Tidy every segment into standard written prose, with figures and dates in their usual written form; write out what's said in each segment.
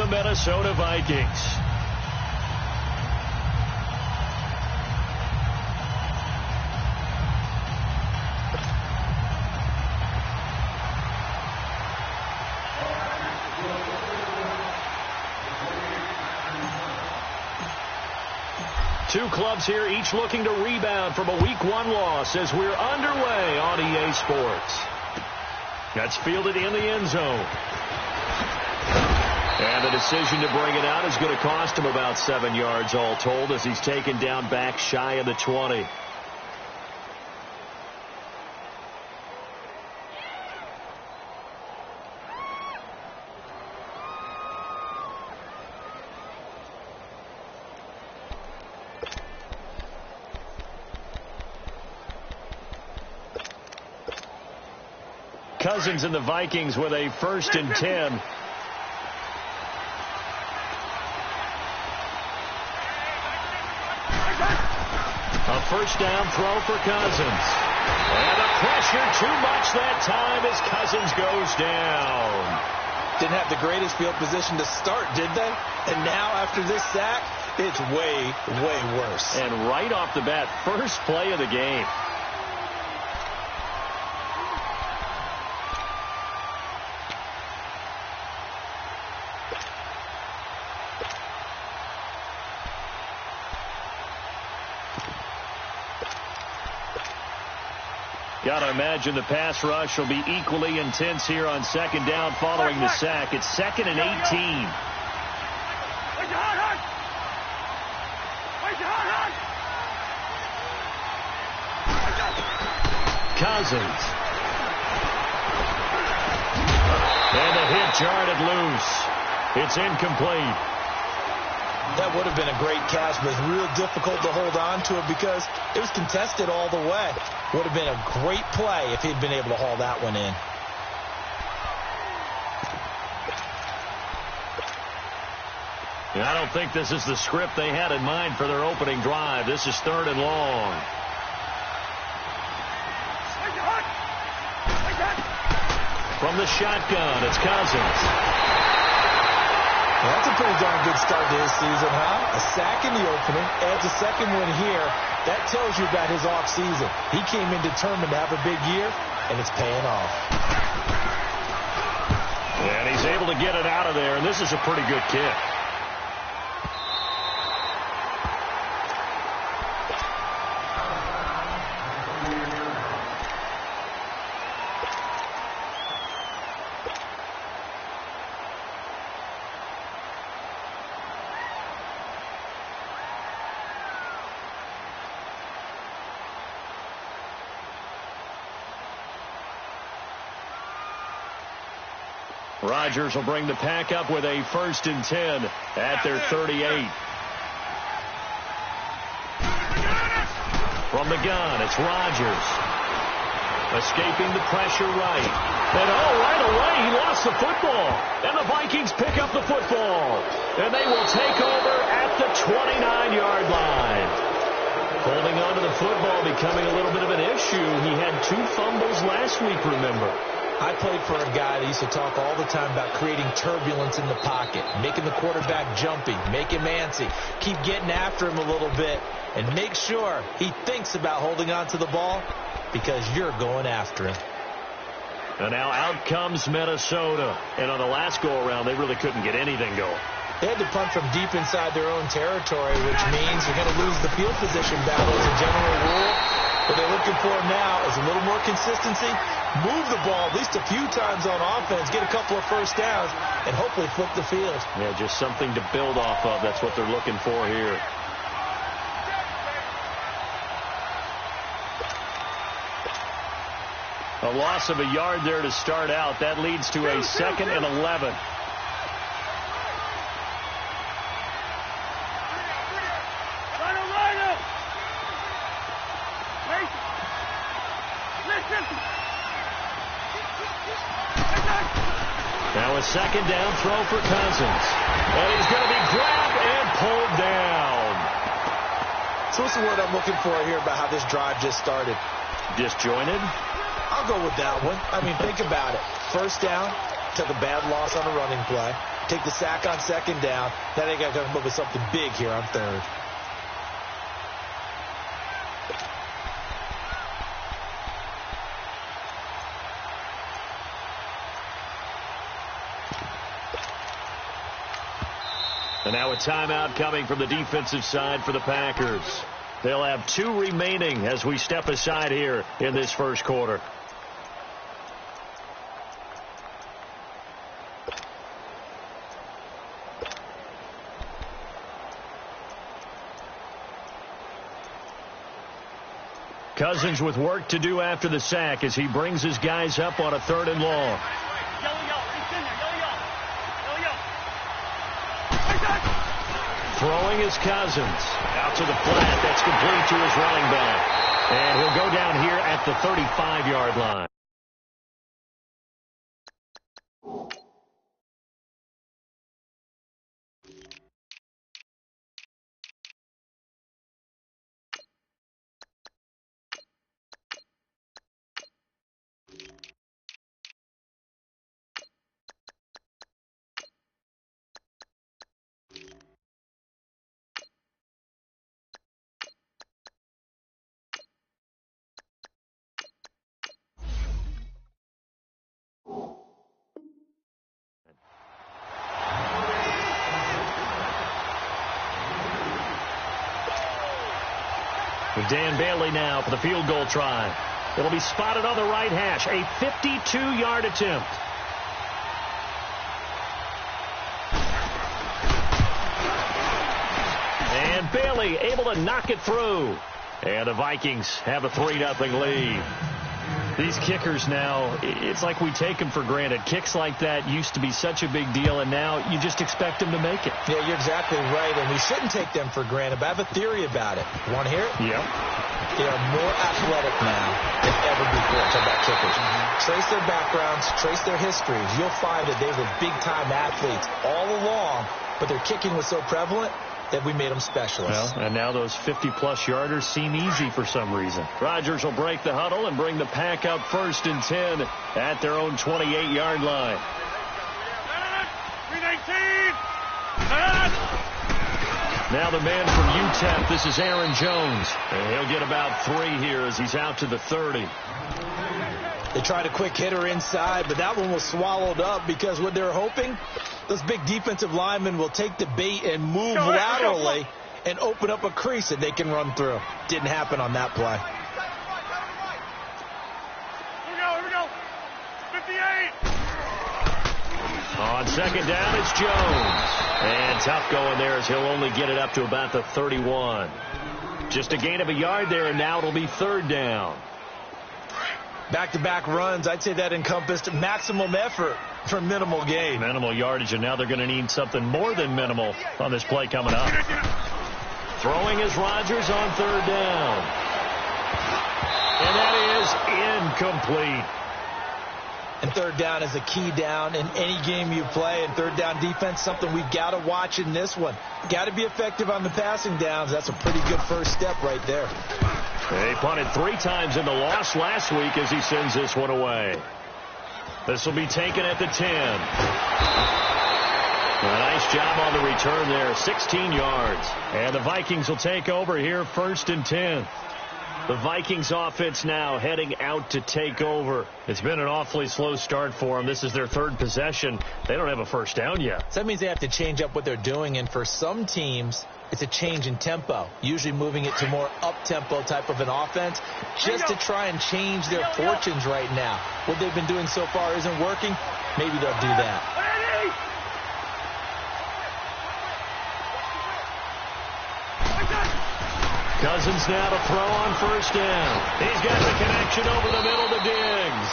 the Minnesota Vikings. Two clubs here, each looking to rebound from a Week 1 loss as we're underway on EA Sports. That's fielded in the end zone. And the decision to bring it out is going to cost him about 7 yards all told as he's taken down back shy of the 20. Cousins and the Vikings with a 1st and 10. A first down throw for Cousins. And the pressure too much that time as Cousins goes down. Didn't have the greatest field position to start, did they? And now after this sack, it's way, way worse. And right off the bat, first play of the game. Got to imagine the pass rush will be equally intense here on 2nd down following the sack. It's 2nd and 18. Cousins. And the hit jarred it loose. It's incomplete. That would have been a great catch, but it's real difficult to hold on to it because it was contested all the way. Would have been a great play if he'd been able to haul that one in. I don't think this is the script they had in mind for their opening drive. This is 3rd and long. From the shotgun, it's Cousins. Well, that's a pretty darn good start to his season, huh? A sack in the opening, adds a second one here. That tells you about his offseason. He came in determined to have a big year, and it's paying off. And he's able to get it out of there, and this is a pretty good kick. Rodgers will bring the pack up with a 1st and 10 at their 38. From the gun, it's Rodgers. Escaping the pressure right. And right away, he lost the football. And the Vikings pick up the football. And they will take over at the 29-yard line. Holding on to the football becoming a little bit of an issue. He had 2 fumbles last week, remember. I played for a guy that used to talk all the time about creating turbulence in the pocket, making the quarterback jumpy, make him antsy, keep getting after him a little bit, and make sure he thinks about holding on to the ball because you're going after him. And now out comes Minnesota. And on the last go-around, they really couldn't get anything going. They had to punt from deep inside their own territory, which means you're going to lose the field position battle as a general rule. What they're looking for now is a little more consistency, move the ball at least a few times on offense, get a couple of first downs, and hopefully flip the field. Yeah, just something to build off of. That's what they're looking for here. A loss of a yard there to start out. That leads to a 2nd and 11. Now a 2nd down throw for Cousins. And he's going to be grabbed and pulled down. So what's the word I'm looking for here about how this drive just started? Disjointed? I'll go with that one. I mean, think about it. First down, took a bad loss on a running play. take the sack on second down. Now they got to come up with something big here on third. And now a timeout coming from the defensive side for the Packers. They'll have 2 remaining as we step aside here in this first quarter. Cousins with work to do after the sack as he brings his guys up on a 3rd and long. Throwing is Cousins. Out to the flat. That's complete to his running back. And he'll go down here at the 35-yard line. With Dan Bailey now for the field goal try. It'll be spotted on the right hash. A 52-yard attempt. And Bailey able to knock it through. And the Vikings have a 3-0 lead. These kickers now, it's like we take them for granted. Kicks like that used to be such a big deal, and now you just expect them to make it. Yeah, you're exactly right, and we shouldn't take them for granted, but I have a theory about it. You want to hear it? Yep. They are more athletic now than ever before. Talk about kickers. Trace their backgrounds, trace their histories. You'll find that they were big-time athletes all along, but their kicking was so prevalent that we made them specialists. Well, and now those 50-plus yarders seem easy for some reason. Rodgers will break the huddle and bring the Pack up 1st and 10 at their own 28-yard line. Now the man from UTEP, this is Aaron Jones. And he'll get about 3 here as he's out to the 30. They tried a quick hitter inside, but that one was swallowed up because what they're hoping, those big defensive linemen will take the bait and move laterally and open up a crease that they can run through. Didn't happen on that play. Here we go. 58. On second down, it's Jones. And tough going there as he'll only get it up to about the 31. Just a gain of a yard there, and now it'll be 3rd down. Back-to-back runs, I'd say that encompassed maximum effort for minimal gain. Minimal yardage, and now they're going to need something more than minimal on this play coming up. Throwing is Rodgers on 3rd down. And that is incomplete. And 3rd down is a key down in any game you play. And 3rd down defense, something we've got to watch in this one. Got to be effective on the passing downs. That's a pretty good first step right there. They punted 3 times in the loss last week as he sends this one away. This will be taken at the 10. A nice job on the return there, 16 yards. And the Vikings will take over here 1st and 10. The Vikings offense now heading out to take over. It's been an awfully slow start for them. This is their 3rd possession. They don't have a first down yet. So that means they have to change up what they're doing, and for some teams, it's a change in tempo, usually moving it to more up-tempo type of an offense just to try and change their fortunes right now. What they've been doing so far isn't working. Maybe they'll do that. Cousins now to throw on 1st down. He's got the connection over the middle to Diggs.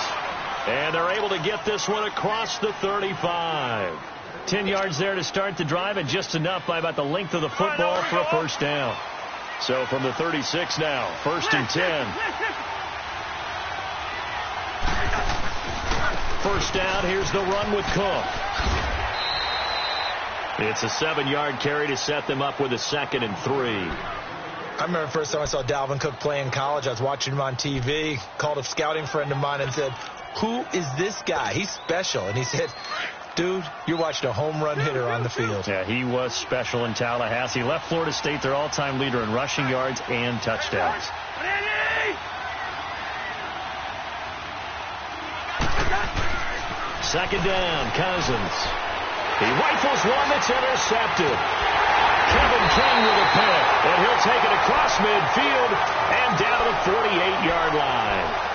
And they're able to get this one across the 35. 10 yards there to start the drive, and just enough by about the length of the football for a 1st down. So from the 36 now, 1st and 10. 1st down, here's the run with Cook. It's a 7-yard carry to set them up with a 2nd and 3. I remember the first time I saw Dalvin Cook play in college. I was watching him on TV, called a scouting friend of mine and said, "Who is this guy? He's special." And he said, Dude, you're watching a home run hitter on the field. Yeah, he was special in Tallahassee. Left Florida State their all-time leader in rushing yards and touchdowns. Second down, Cousins. He rifles one that's intercepted. Kevin King with a pick, and he'll take it across midfield and down to the 48-yard line.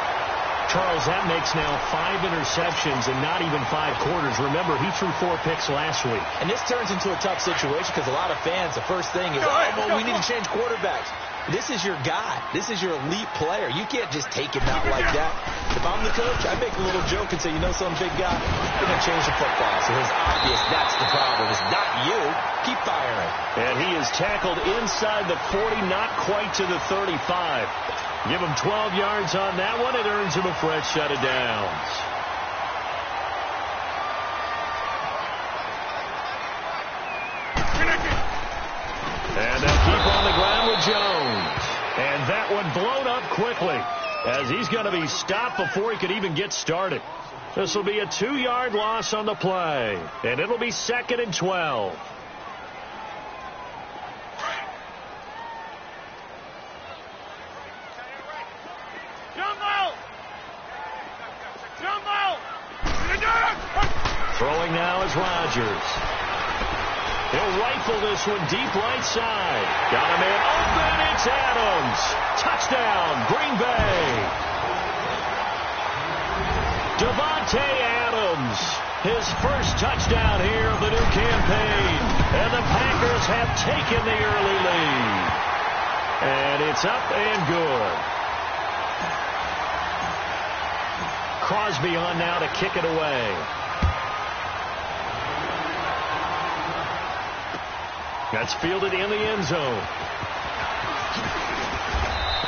Charles, that makes now 5 interceptions and not even 5 quarters. Remember, he threw 4 picks last week. And this turns into a tough situation because a lot of fans, the first thing is, we need to change quarterbacks. This is your guy. This is your elite player. You can't just take him out like that. If I'm the coach, I make a little joke and say, you know some big guy, we're going to change the football. So it's obvious that's the problem. It's not you. Keep firing. And he is tackled inside the 40, not quite to the 35. Give him 12 yards on that one. It earns him a fresh set of downs. And they'll keep on the ground with Jones. And that one blown up quickly as he's going to be stopped before he could even get started. This will be a 2-yard loss on the play. And it'll be 2nd and 12. Throwing now is Rodgers. He'll rifle this one deep right side. Got a man open. It's Adams. Touchdown, Green Bay. Devontae Adams. His first touchdown here of the new campaign. And the Packers have taken the early lead. And it's up and good. Crosby on now to kick it away. That's fielded in the end zone.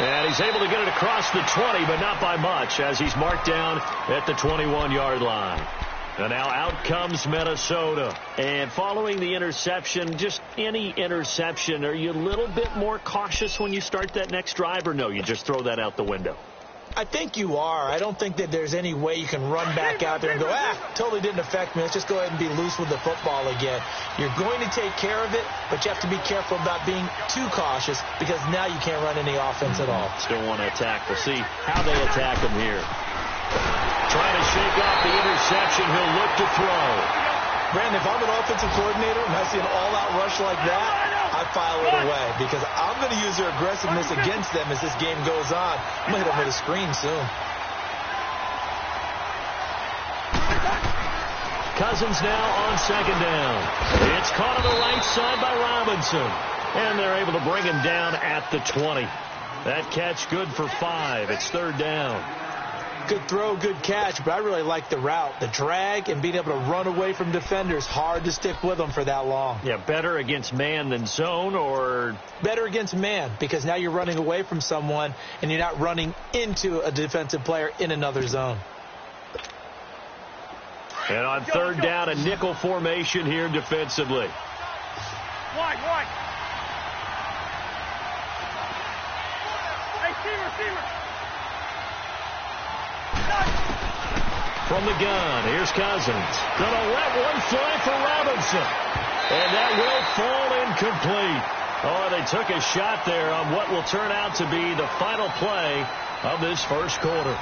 And he's able to get it across the 20, but not by much, as he's marked down at the 21-yard line. And now out comes Minnesota. And following the interception, just any interception, are you a little bit more cautious when you start that next drive, or no, you just throw that out the window? I think you are. I don't think that there's any way you can run back out there and go, totally didn't affect me. Let's just go ahead and be loose with the football again. You're going to take care of it, but you have to be careful about being too cautious because now you can't run any offense at all. Still want to attack. We'll see how they attack him here. Trying to shake off the interception. He'll look to throw. Brandon, if I'm an offensive coordinator and I see an all-out rush like that, I file it away because I'm going to use their aggressiveness against them as this game goes on. I'm going to hit them with a screen soon. Cousins now on second down. It's caught on the right side by Robinson. And they're able to bring him down at the 20. That catch good for 5. It's 3rd down. Good throw, good catch, but I really like the route. The drag and being able to run away from defenders, hard to stick with them for that long. Yeah, better against man than zone, or? Better against man, because now you're running away from someone and you're not running into a defensive player in another zone. And on 3rd down, a nickel formation here defensively. Wide. Hey, receiver. From the gun, here's Cousins. Gonna let one fly for Robinson. And that will fall incomplete. Oh, they took a shot there on what will turn out to be the final play of this first quarter.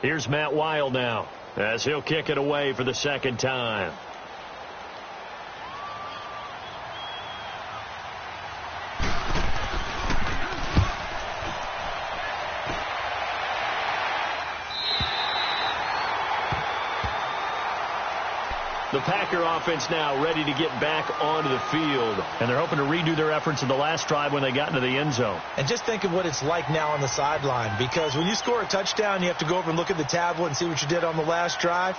Here's Matt Wild now as he'll kick it away for the 2nd time. The The Packer offense now ready to get back onto the field. And they're hoping to redo their efforts in the last drive when they got into the end zone. And just think of what it's like now on the sideline, because when you score a touchdown, you have to go over and look at the tablet and see what you did on the last drive.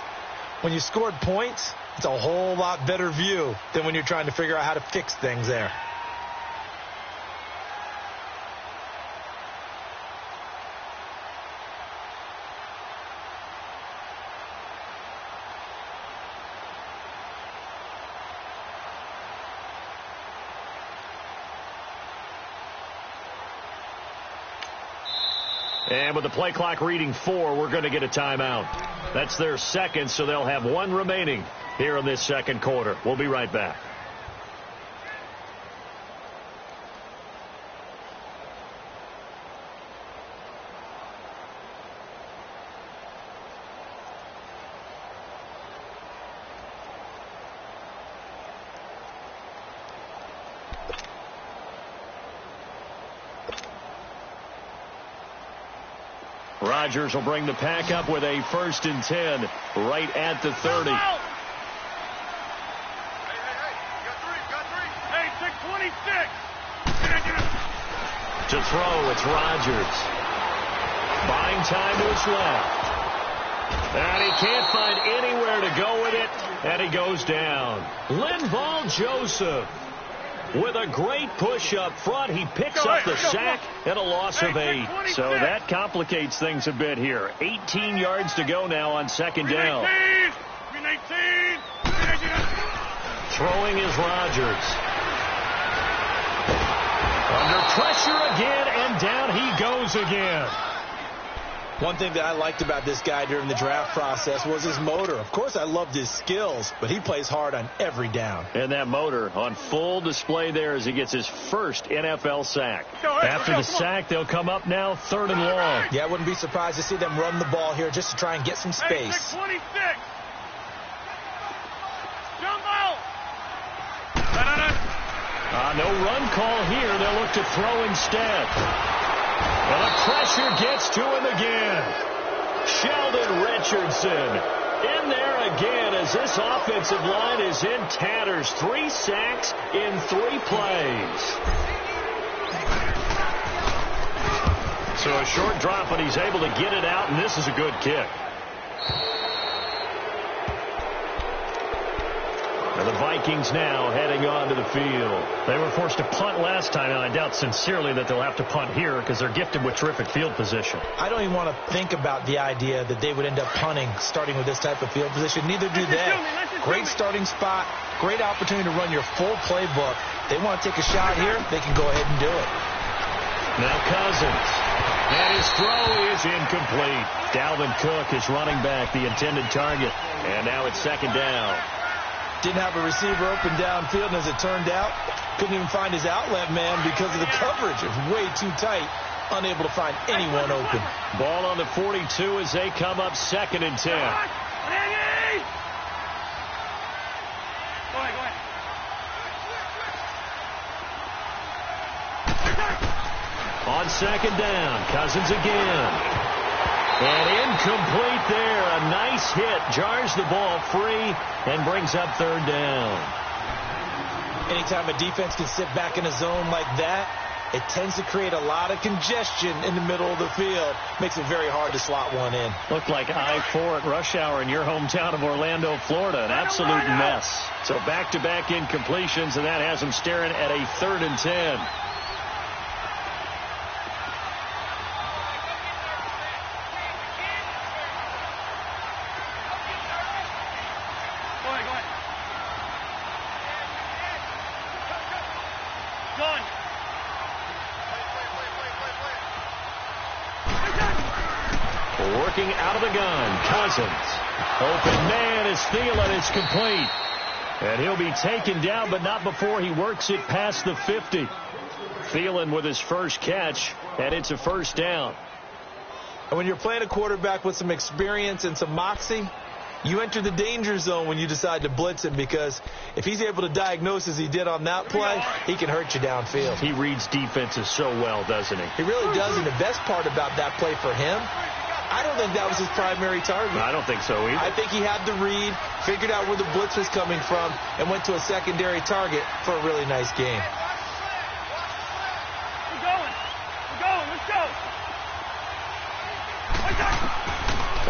When you scored points, it's a whole lot better view than when you're trying to figure out how to fix things there. And with the play clock reading 4, we're going to get a timeout. That's their second, so they'll have 1 remaining here in this second quarter. We'll be right back. Rodgers will bring the Pack up with a 1st and 10 right at the 30. Hey, got three. Hey, 626. To throw, it's Rodgers. Buying time to his left. And he can't find anywhere to go with it, and he goes down. Linval Joseph with a great push up front. He picks up the sack and a loss of 8. So that complicates things a bit here. 18 yards to go now on 2nd down. Throwing is Rodgers. Under pressure again, and down he goes again. One thing that I liked about this guy during the draft process was his motor. Of course, I loved his skills, but he plays hard on every down. And that motor on full display there as he gets his first NFL sack. After the sack, they'll come up now 3rd and long. Yeah, I wouldn't be surprised to see them run the ball here just to try and get some space. 626. Jump out. No run call here. They'll look to throw instead. Well, the pressure gets to him again. Sheldon Richardson in there again as this offensive line is in tatters. 3 sacks in 3 plays. So a short drop, but he's able to get it out, and this is a good kick. And the Vikings now heading onto the field. They were forced to punt last time, and I doubt sincerely that they'll have to punt here because they're gifted with terrific field position. I don't even want to think about the idea that they would end up punting starting with this type of field position. Neither do they. Great starting spot, great opportunity to run your full playbook. They want to take a shot here, they can go ahead and do it. Now Cousins. And his throw is incomplete. Dalvin Cook is running back the intended target. And now it's 2nd down. Didn't have a receiver open downfield, and as it turned out, couldn't even find his outlet man because of the coverage. It was way too tight, unable to find anyone open. Ball on the 42 as they come up 2nd and 10. Go ahead. On 2nd down, Cousins again. And incomplete there. A nice hit. Jars the ball free and brings up 3rd down. Anytime a defense can sit back in a zone like that, it tends to create a lot of congestion in the middle of the field. Makes it very hard to slot one in. Looked like I-4 at rush hour in your hometown of Orlando, Florida. An absolute mess. So back-to-back incompletions, and that has them staring at a 3rd and 10. Working out of the gun, Cousins. Open man is Thielen. It's complete. And he'll be taken down, but not before he works it past the 50. Thielen with his first catch, and it's a 1st down. And when you're playing a quarterback with some experience and some moxie, you enter the danger zone when you decide to blitz him, because if he's able to diagnose as he did on that play, he can hurt you downfield. He reads defenses so well, doesn't he? He really does, and the best part about that play for him, I don't think that was his primary target. I don't think so either. I think he had the read, figured out where the blitz was coming from, and went to a secondary target for a really nice game. We're going. Let's go.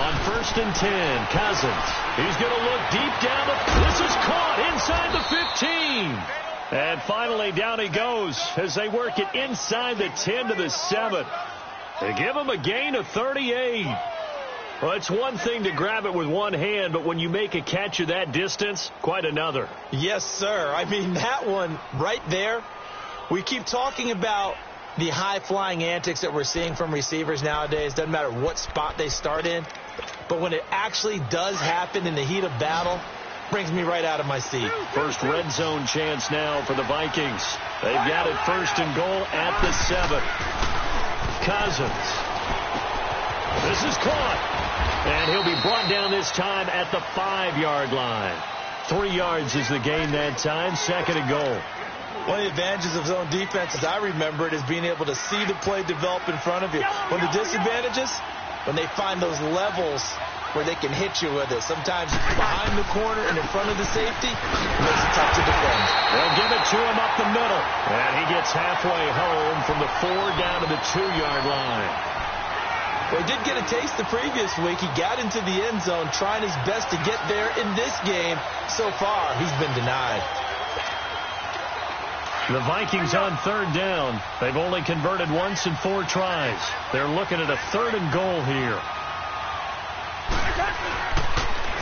On 1st and 10, Cousins. He's going to look deep down. This is caught inside the 15. And finally, down he goes as they work it inside the 10 to the 7. They give him a gain of 38. Well, it's one thing to grab it with one hand, but when you make a catch of that distance, quite another. Yes, sir. I mean, that one right there, we keep talking about the high-flying antics that we're seeing from receivers nowadays. Doesn't matter what spot they start in. But when it actually does happen in the heat of battle, brings me right out of my seat. First red zone chance now for the Vikings. They've got it 1st and goal at the 7. Cousins. This is caught. And he'll be brought down this time at the 5-yard line. 3 yards is the gain that time. 2nd and goal. One of the advantages of zone defense, as I remember it, is being able to see the play develop in front of you. One of the disadvantages, when they find those levels where they can hit you with it. Sometimes behind the corner and in front of the safety, it makes it tough to defend. They'll give it to him up the middle. And he gets halfway home from the 4 down to the 2-yard line. Well, he did get a taste the previous week. He got into the end zone trying his best to get there in this game. So far, he's been denied. The Vikings on 3rd down. They've only converted once in 4 tries. They're looking at a 3rd and goal here.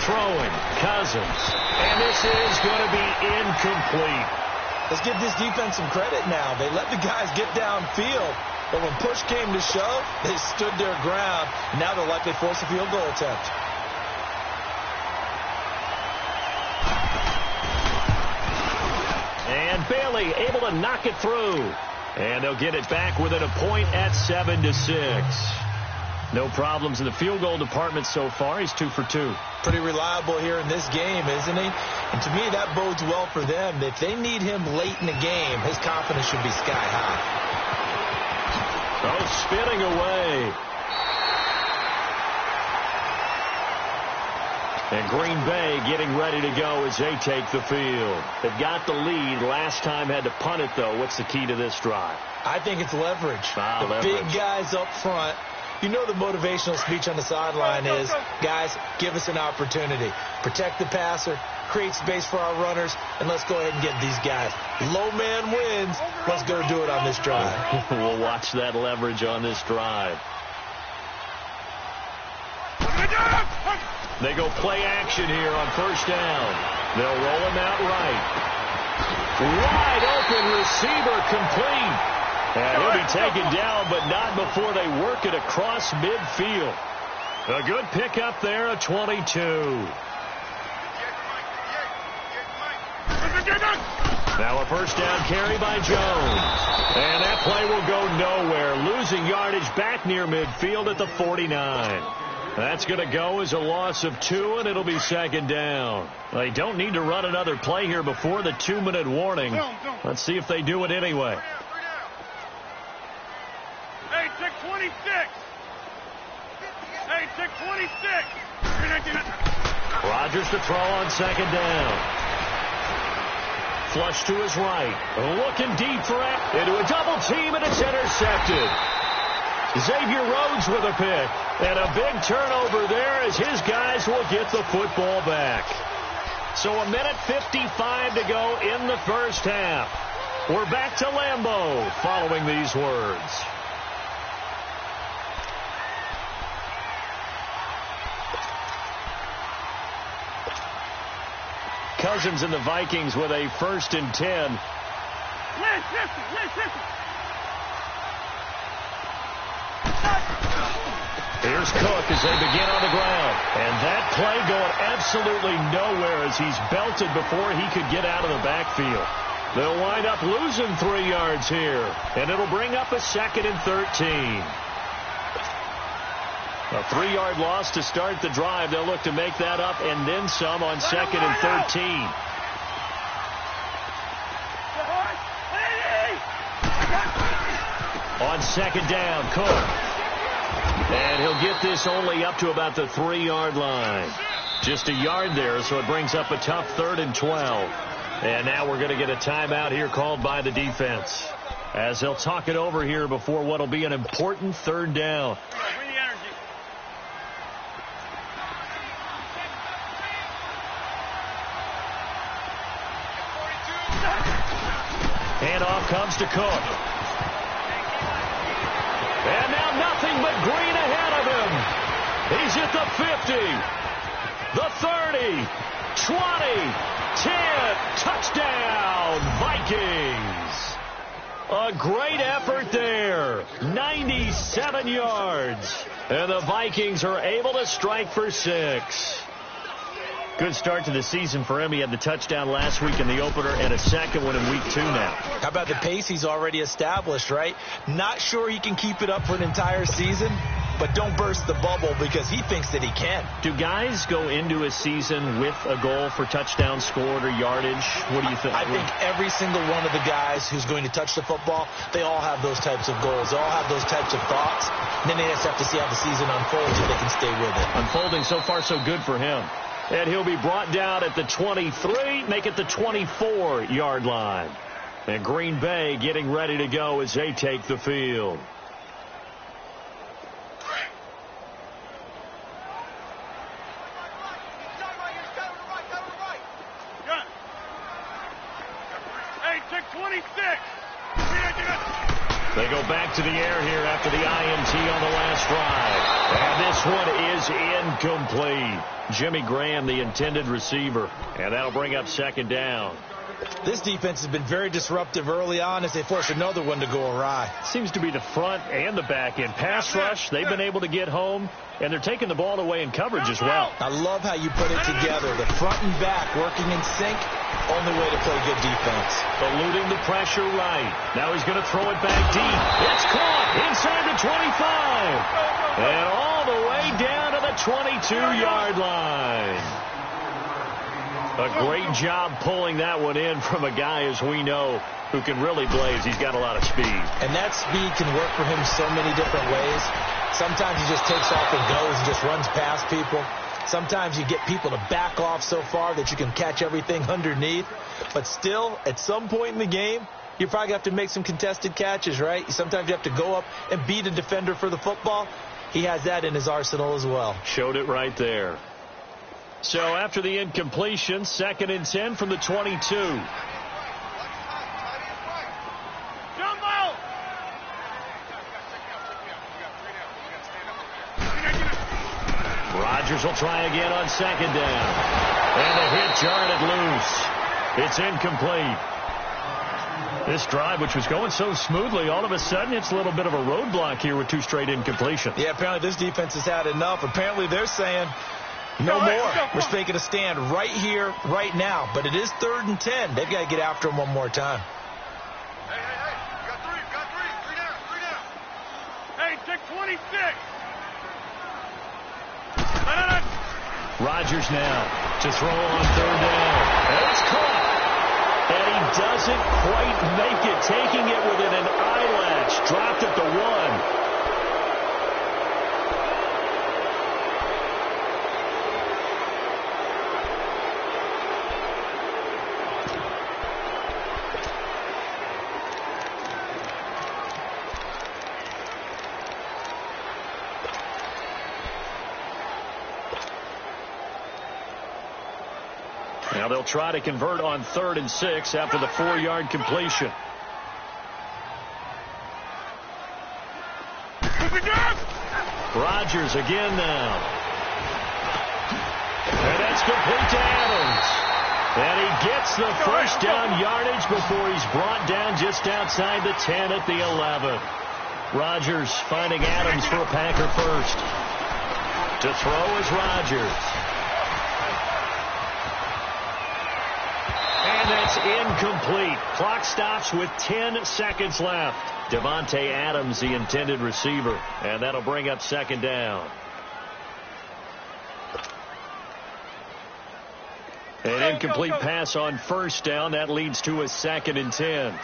Throwing, Cousins. And this is going to be incomplete. Let's give this defense some credit now. They let the guys get downfield, but when push came to shove, they stood their ground. Now they'll likely force a field goal attempt. And Bailey able to knock it through. And they'll get it back within a point at 7-6. No problems in the field goal department so far. He's 2 for 2. Pretty reliable here in this game, isn't he? And to me, that bodes well for them. If they need him late in the game, his confidence should be sky high. Oh, spinning away. And Green Bay getting ready to go as they take the field. They've got the lead. Last time had to punt it, though. What's the key to this drive? I think it's leverage. Leverage. Big guys up front. You know the motivational speech on the sideline is, guys, give us an opportunity. Protect the passer, create space for our runners, and let's go ahead and get these guys. Low man wins. Let's go do it on this drive. We'll watch that leverage on this drive. They go play action here on 1st down. They'll roll him out right. Wide open receiver complete. And he'll be taken down, but not before they work it across midfield. A good pickup there, a 22. Now a 1st down carry by Jones. And that play will go nowhere, losing yardage back near midfield at the 49. That's going to go as a loss of 2, and it'll be 2nd down. They don't need to run another play here before the 2-minute warning. Let's see if they do it anyway. Hey, check 26. Hey, check 26. Rodgers to throw on 2nd down. Flush to his right. Looking deep for it. Into a double team, and it's intercepted. Xavier Rhodes with a pick. And a big turnover there as his guys will get the football back. So 1:55 to go in the 1st half. We're back to Lambeau following these words. Cousins and the Vikings with a 1st and 10. Listen. Here's Cook as they begin on the ground. And that play going absolutely nowhere as he's belted before he could get out of the backfield. They'll wind up losing 3 yards here. And it'll bring up a 2nd and 13. A 3-yard loss to start the drive. They'll look to make that up and then some on 2nd and 13. On 2nd down, Cook And he'll get this only up to about the 3-yard line. Just a yard there, so it brings up a tough 3rd and 12. And now we're going to get a timeout here called by the defense, as they'll talk it over here before what will be an important 3rd down. Bring the energy. Handoff comes to Cook. And now nothing but green ahead of him. He's at the 50, the 30, 20, 10. Touchdown, Vikings. A great effort there. 97 yards. And the Vikings are able to strike for 6. Good start to the season for him. He had the touchdown last week in the opener and a second one in week 2 now. How about the pace he's already established, right? Not sure he can keep it up for an entire season, but don't burst the bubble because he thinks that he can. Do guys go into a season with a goal for touchdown scored or yardage? What do you think? I think every single one of the guys who's going to touch the football, they all have those types of goals. They all have those types of thoughts. And then they just have to see how the season unfolds if they can stay with it. Unfolding so far so good for him. And he'll be brought down at the 23, make it the 24-yard line. And Green Bay getting ready to go as they take the field. Hey, check 26. They go back to the air here after the INT on the last drive. And this one is incomplete. Jimmy Graham, the intended receiver. And that'll bring up 2nd down. This defense has been very disruptive early on as they force another one to go awry. Seems to be the front and the back end. Pass rush, they've been able to get home, and they're taking the ball away in coverage as well. I love how you put it together. The front and back working in sync. Only way to play good defense. Eluding the pressure right. Now he's going to throw it back deep. It's caught inside the 25. And all the way down to the 22-yard line. A great job pulling that one in from a guy, as we know, who can really blaze. He's got a lot of speed. And that speed can work for him so many different ways. Sometimes he just takes off and goes and just runs past people. Sometimes you get people to back off so far that you can catch everything underneath. But still, at some point in the game, you probably have to make some contested catches, right? Sometimes you have to go up and beat a defender for the football. He has that in his arsenal as well. Showed it right there. So after the incompletion, 2nd and 10 from the 22. Rodgers will try again on 2nd down. And the hit jarred it loose. It's incomplete. This drive, which was going so smoothly, all of a sudden it's a little bit of a roadblock here with 2 straight incompletions. Yeah, apparently this defense has had enough. Apparently they're saying no more. We're taking a stand right here, right now. But it is 3rd and 10. They've got to get after him one more time. Hey. You got three. Three down. Hey, check 26. Rodgers now to throw on 3rd down. And it's caught. And he doesn't quite make it, taking it within an eyelash. Dropped at the 1. Now they'll try to convert on 3rd and 6 after the 4-yard completion. Rodgers again now. And that's complete to Adams. And he gets the first down yardage before he's brought down just outside the 10 at the 11. Rodgers finding Adams for a Packer first. To throw is Rodgers. And that's incomplete. Clock stops with 10 seconds left. Devontae Adams, the intended receiver. And that'll bring up 2nd down. An incomplete pass on 1st down. That leads to a 2nd and 10.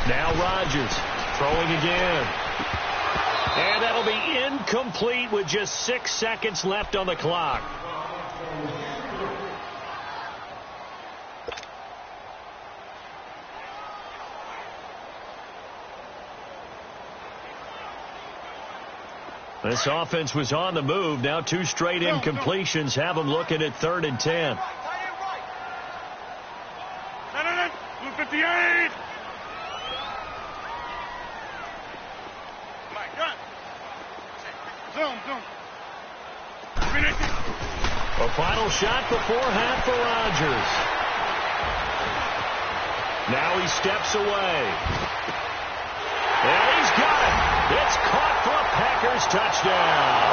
Now Rodgers throwing again. And that'll be incomplete with just 6 seconds left on the clock. This offense was on the move. Now 2 straight incompletions have them looking at 3rd and 10. Blue 58. Zoom. A final shot before half for Rodgers. Now he steps away. And he's got it. It's caught for a Packers touchdown.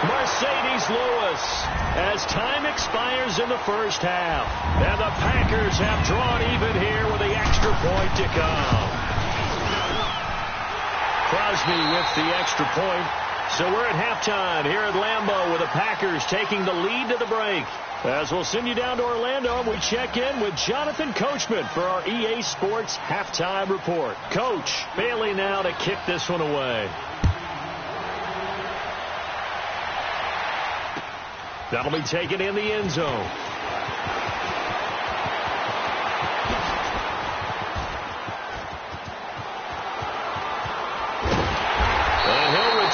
Mercedes Lewis as time expires in the first half. And the Packers have drawn even here with the extra point to come. Crosby with the extra point. So we're at halftime here at Lambeau with the Packers taking the lead to the break. As we'll send you down to Orlando, and we check in with Jonathan Coachman for our EA Sports Halftime Report. Coach, Bailey now to kick this one away. That'll be taken in the end zone.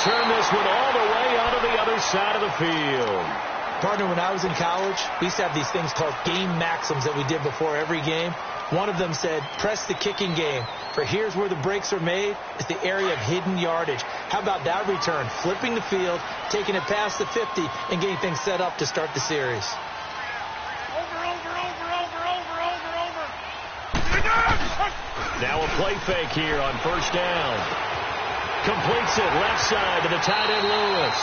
Turn this one all the way onto the other side of the field. Partner, when I was in college, we used to have these things called game maxims that we did before every game. One of them said, press the kicking game. For here's where the breaks are made. It's the area of hidden yardage. How about that return? Flipping the field, taking it past the 50, and getting things set up to start the series. Over. Now a play fake here on first down. Completes it left side to the tight end Lewis.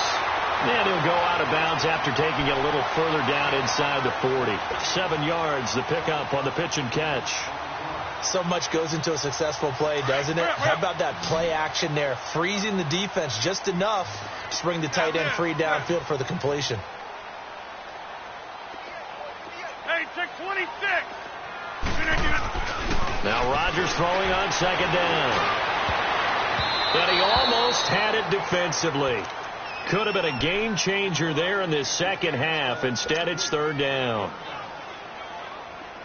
And he'll go out of bounds after taking it a little further down inside the 40. 7 yards, the pickup on the pitch and catch. So much goes into a successful play, doesn't it? How about that play action there? Freezing the defense just enough to bring the tight end free downfield for the completion. Hey, check 26. Now Rodgers throwing on second down. But he almost had it defensively. Could have been a game changer there in this second half. Instead, it's third down.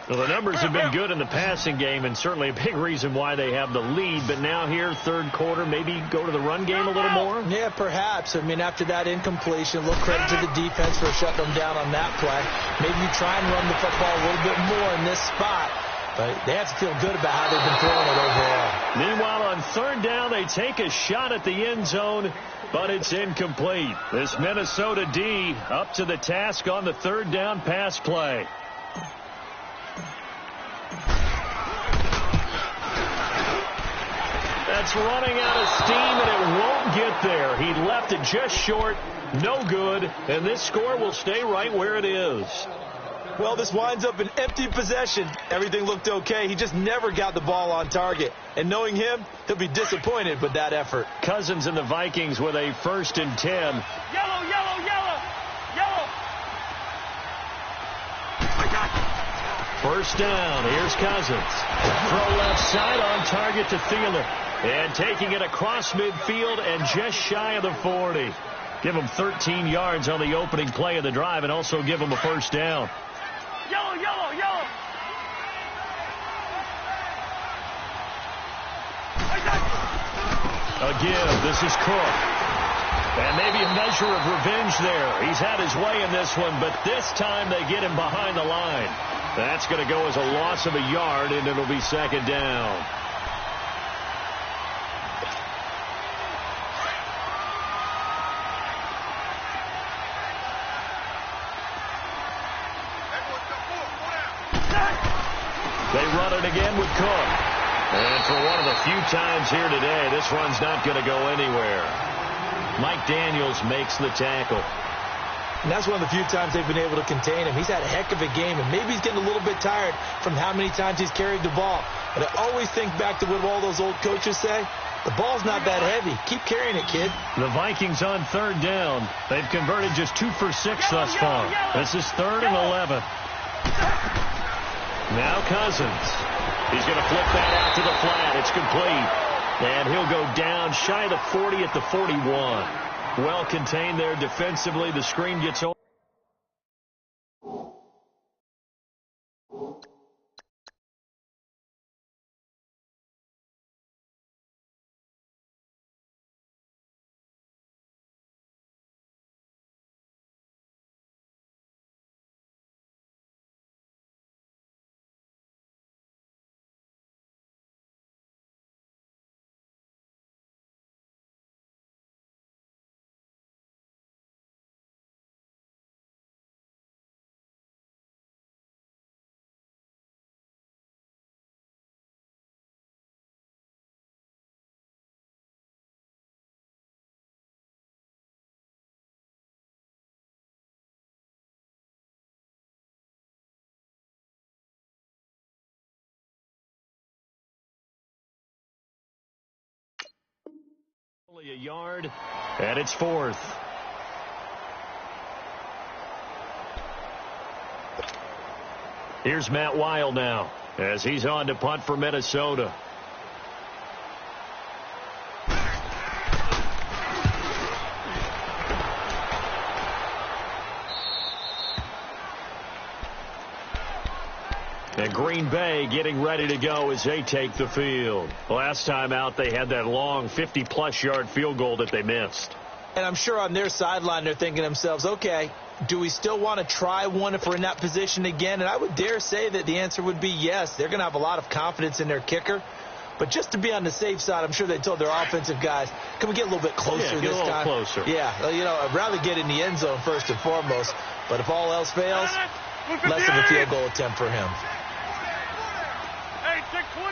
Well, the numbers have been good in the passing game, and certainly a big reason why they have the lead. But now here, third quarter, maybe go to the run game a little more? Yeah, perhaps. I mean, after that incompletion, a little credit to the defense for shutting them down on that play. Maybe you try and run the football a little bit more in this spot. But they have to feel good about how they've been throwing it overall. Meanwhile, on third down, they take a shot at the end zone, but it's incomplete. This Minnesota D up to the task on the third down pass play. That's running out of steam, and it won't get there. He left it just short, no good, and this score will stay right where it is. Well, this winds up an empty possession. Everything looked okay. He just never got the ball on target. And knowing him, he'll be disappointed with that effort. Cousins and the Vikings with a 1st and 10. Yellow. First down. Here's Cousins. Throw left side on target to Thielen. And taking it across midfield and just shy of the 40. Give him 13 yards on the opening play of the drive and also give him a first down. Yellow. Again, this is Cook. And maybe a measure of revenge there. He's had his way in this one, but this time they get him behind the line. That's going to go as a loss of a yard, and it'll be second down. They run it again with Cook. And for one of the few times here today, this run's not going to go anywhere. Mike Daniels makes the tackle. And that's one of the few times they've been able to contain him. He's had a heck of a game, and maybe he's getting a little bit tired from how many times he's carried the ball. But I always think back to what all those old coaches say. The ball's not that heavy. Keep carrying it, kid. The Vikings on third down. They've converted just 2 for 6 thus far. This is 3rd and 11. Now Cousins. He's going to flip that out to the flat. It's complete. And he'll go down shy of the 40 at the 41. Well contained there defensively. The screen gets over. Only a yard, and it's fourth. Here's Matt Weil now as he's on to punt for Minnesota. And Green Bay getting ready to go as they take the field. Last time out, they had that long 50-plus yard field goal that they missed. And I'm sure on their sideline they're thinking to themselves, okay, do we still want to try one if we're in that position again? And I would dare say that the answer would be yes. They're going to have a lot of confidence in their kicker. But just to be on the safe side, I'm sure they told their offensive guys, can we get a little bit closer this time? Closer. Yeah, I'd rather get in the end zone first and foremost. But if all else fails, less of a field goal attempt for him. Hey, check 26.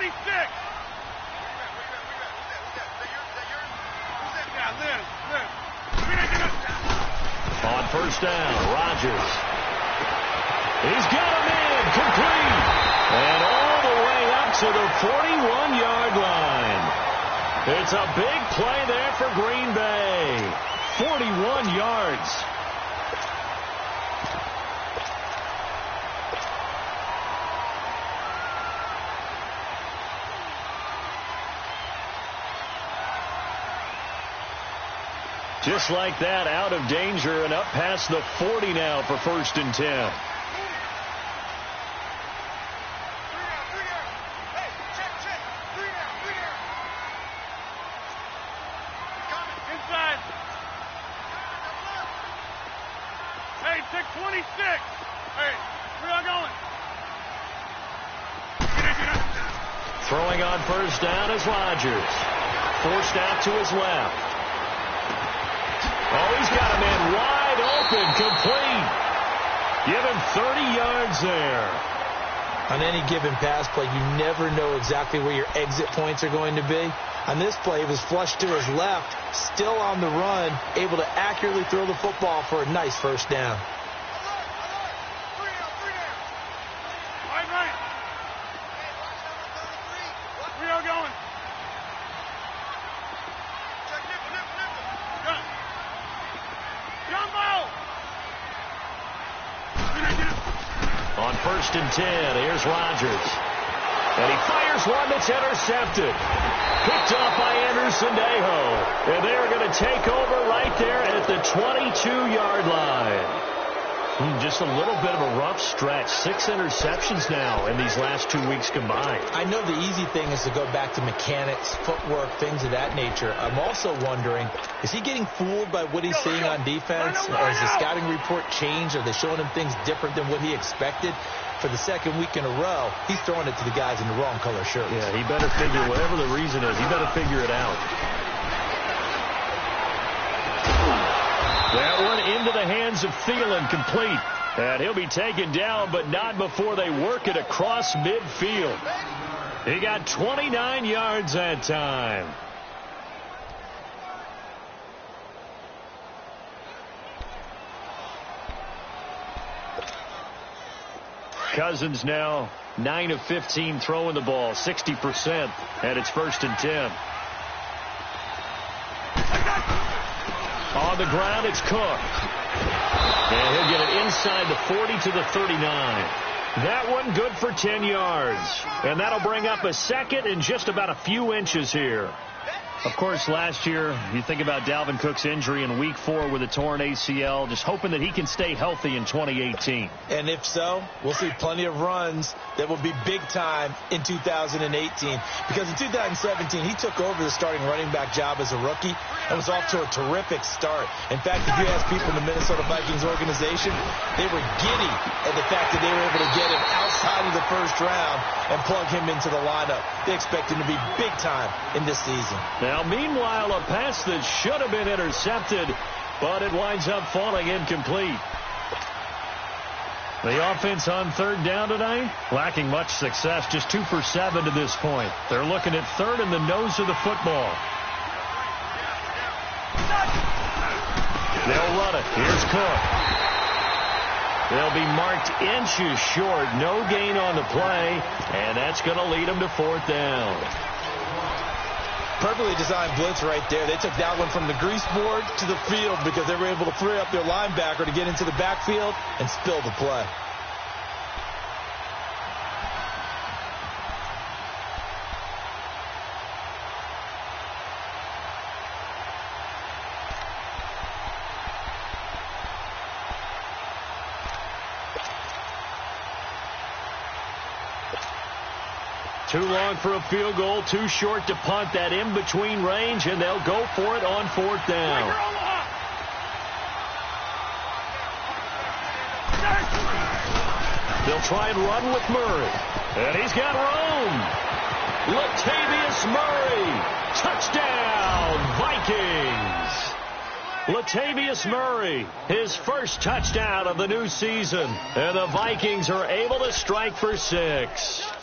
On first down, Rodgers. He's got him in, complete. And all the way up to the 41-yard line. It's a big play there for Green Bay. 41 yards. Just like that, out of danger and up past the 40 now for first and 10. Hey, check. 3 down. Coming. Inside. Hey, check 26. Hey, where y'all going? Throwing on first down is Rodgers. Forced out to his left. Oh, he's got him in wide open, complete. Give him 30 yards there. On any given pass play, you never know exactly where your exit points are going to be. On this play, it was flushed to his left, still on the run, able to accurately throw the football for a nice first down. Right. Where y'all going? Check nipple. Gun. Jumbo! On first and 10, here's Rodgers. And he fires one that's intercepted. Picked off by Anderson-Dejo. And they're going to take over right there at the 22-yard line. Just a little bit of a rough stretch. 6 interceptions now in these last 2 weeks combined. I know the easy thing is to go back to mechanics, footwork, things of that nature. I'm also wondering, is he getting fooled by what he's seeing on defense? Has the scouting report changed? Are they showing him things different than what he expected? For the second week in a row, he's throwing it to the guys in the wrong color shirts. Yeah, he better figure, whatever the reason is, he better figure it out. That one into the hands of Thielen, complete. And he'll be taken down, but not before they work it across midfield. He got 29 yards that time. Cousins now 9 of 15 throwing the ball, 60%, and it's first and 10. On the ground, it's Cook. And he'll get it inside the 40 to the 39. That one good for 10 yards. And that'll bring up a second and just about a few inches here. Of course, last year, you think about Dalvin Cook's injury in Week 4 with a torn ACL, just hoping that he can stay healthy in 2018. And if so, we'll see plenty of runs that will be big time in 2018. Because in 2017, he took over the starting running back job as a rookie and was off to a terrific start. In fact, if you ask people in the Minnesota Vikings organization, they were giddy at the fact that they were able to get him outside of the first round and plug him into the lineup. They expect him to be big time in this season. Now, meanwhile, a pass that should have been intercepted, but it winds up falling incomplete. The offense on third down tonight, lacking much success, just 2 for 7 to this point. They're looking at third in the nose of the football. They'll run it. Here's Cook. They'll be marked inches short. No gain on the play, and that's going to lead them to fourth down. Perfectly designed blitz right there. They took that one from the grease board to the field because they were able to free up their linebacker to get into the backfield and spill the play. Too long for a field goal, too short to punt. That in-between range, and they'll go for it on fourth down. They'll try and run with Murray. And he's got room. Latavius Murray. Touchdown, Vikings. Latavius Murray, his first touchdown of the new season. And the Vikings are able to strike for 6.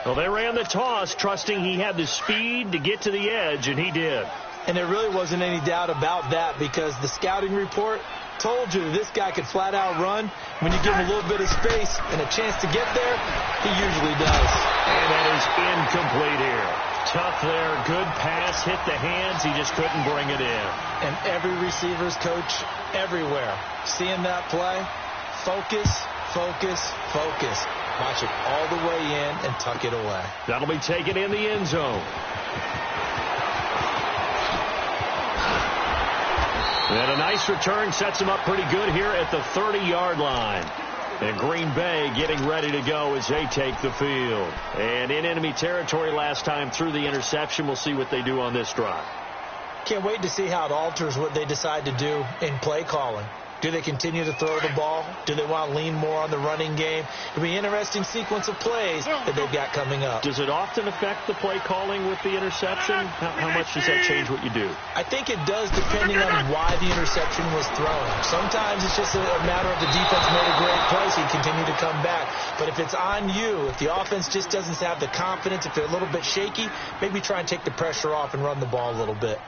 Well, they ran the toss, trusting he had the speed to get to the edge, and he did. And there really wasn't any doubt about that because the scouting report told you that this guy could flat out run. When you give him a little bit of space and a chance to get there, he usually does. And that is incomplete here. Tough there, good pass, hit the hands, he just couldn't bring it in. And every receiver's coach everywhere, seeing that play, focus, focus, focus. Watch it all the way in and tuck it away. That'll be taken in the end zone. And a nice return sets him up pretty good here at the 30-yard line. And Green Bay getting ready to go as they take the field. And in enemy territory last time through the interception. We'll see what they do on this drive. Can't wait to see how it alters what they decide to do in play calling. Do they continue to throw the ball? Do they want to lean more on the running game? It'll be an interesting sequence of plays that they've got coming up. Does it often affect the play calling with the interception? How much does that change what you do? I think it does depending on why the interception was thrown. Sometimes it's just a matter of the defense made a great play, so you continue to come back. But if it's on you, if the offense just doesn't have the confidence, if they're a little bit shaky, maybe try and take the pressure off and run the ball a little bit.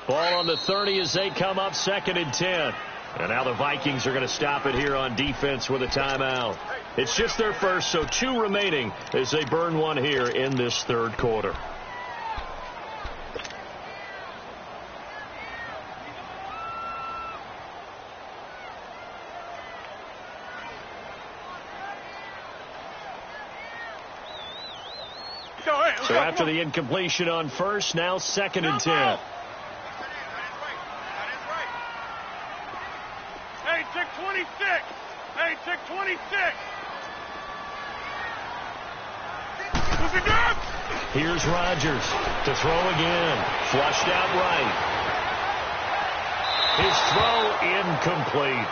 Ball on the 30 as they come up 2nd and 10. And now the Vikings are going to stop it here on defense with a timeout. It's just their first, so 2 remaining as they burn one here in this third quarter. So after the incompletion on first, now 2nd and 10. Hey, check 26. Hey, check 26. Move it up. Here's Rodgers to throw again. Flushed out right. His throw incomplete.